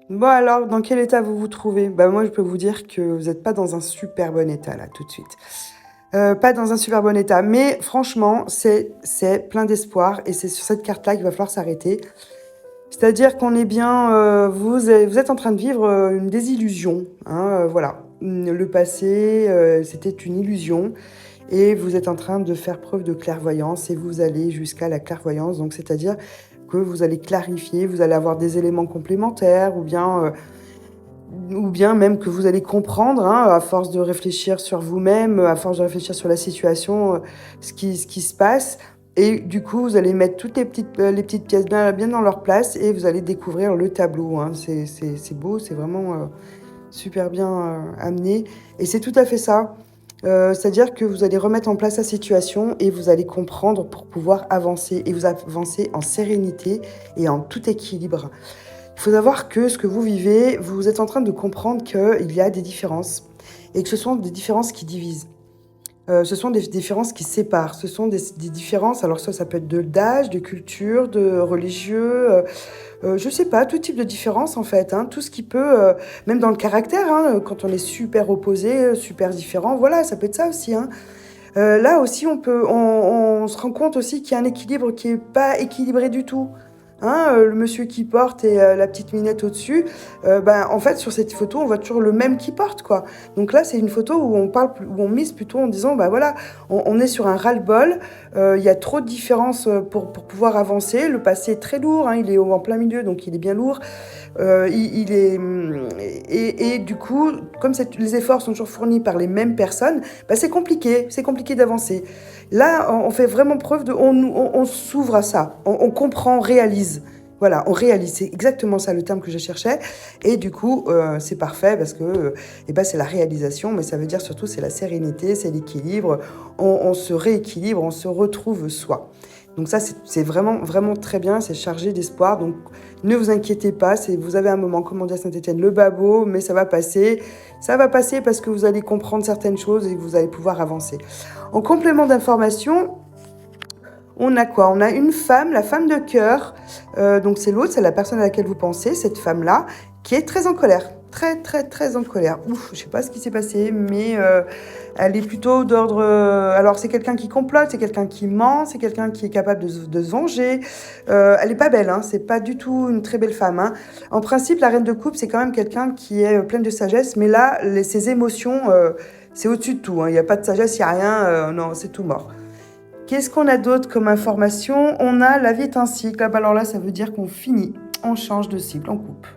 Bon alors, dans quel état vous vous trouvez? Bah, moi, je peux vous dire que vous êtes pas dans un super bon état là, tout de suite. Pas dans un super bon état, mais franchement, c'est plein d'espoir et c'est sur cette carte-là qu'il va falloir s'arrêter. C'est-à-dire qu'on est bien, vous êtes en train de vivre, une désillusion, hein, voilà. Le passé, c'était une illusion et vous êtes en train de faire preuve de clairvoyance et vous allez jusqu'à la clairvoyance, donc c'est-à-dire que vous allez clarifier, vous allez avoir des éléments complémentaires ou bien même que vous allez comprendre, hein, à force de réfléchir sur vous-même, à force de réfléchir sur la situation, ce qui se passe et du coup, vous allez mettre toutes les petites pièces bien dans leur place et vous allez découvrir le tableau, hein. C'est beau, c'est vraiment, super bien, amené et c'est tout à fait ça. C'est-à-dire que vous allez remettre en place la situation et vous allez comprendre pour pouvoir avancer et vous avancer en sérénité et en tout équilibre. Il faut savoir que ce que vous vivez, vous êtes en train de comprendre qu'il y a des différences et que ce sont des différences qui divisent. Ce sont des différences qui séparent. Ce sont des différences, alors ça peut être d'âge, de culture, de religieux, je sais pas, tout type de différence en fait, hein. Tout ce qui peut, même dans le caractère, hein, quand on est super opposés, super différents, voilà, ça peut être ça aussi, hein. Là aussi on se rend compte aussi qu'il y a un équilibre qui est pas équilibré du tout. Hein, le monsieur qui porte et la petite minette au-dessus, ben, en fait, sur cette photo, on voit toujours le même qui porte, quoi. Donc là, c'est une photo où on parle où on mise plutôt en disant: «Bah, voilà, on est sur un ras-le-bol, il y a trop de différences, pour pouvoir avancer. Le passé est très lourd, hein, il est en plein milieu, donc il est bien lourd. Il est, et du coup, comme les efforts sont toujours fournis par les mêmes personnes, bah, c'est compliqué d'avancer. Là, on fait vraiment preuve de, on s'ouvre à ça, on comprend, on réalise. Voilà, on réalise, c'est exactement ça le terme que je cherchais. Et du coup, c'est parfait parce que eh ben, c'est la réalisation, mais ça veut dire surtout c'est la sérénité, c'est l'équilibre. On se rééquilibre, on se retrouve soi. Donc ça, c'est vraiment, vraiment très bien, c'est chargé d'espoir. Donc ne vous inquiétez pas, vous avez un moment, comme on dit à Saint-Étienne, le babo, mais ça va passer. Ça va passer parce que vous allez comprendre certaines choses et que vous allez pouvoir avancer. En complément d'information, on a quoi? On a une femme, la femme de cœur. Donc c'est l'autre, c'est la personne à laquelle vous pensez, cette femme-là, qui est très en colère. Très, très, très en colère. Ouf, je sais pas ce qui s'est passé, mais elle est plutôt d'ordre... alors c'est quelqu'un qui complote, c'est quelqu'un qui ment, c'est quelqu'un qui est capable de se venger. Elle est pas belle, hein, c'est pas du tout une très belle femme, hein. En principe, la reine de coupe, c'est quand même quelqu'un qui est pleine de sagesse, mais là, ses émotions, c'est au-dessus de tout, hein. Il n'y a pas de sagesse, il n'y a rien, non, c'est tout mort. Qu'est-ce qu'on a d'autre comme information? On a la vie est un cycle. Ah bah alors là, ça veut dire qu'on finit, on change de cycle, on coupe.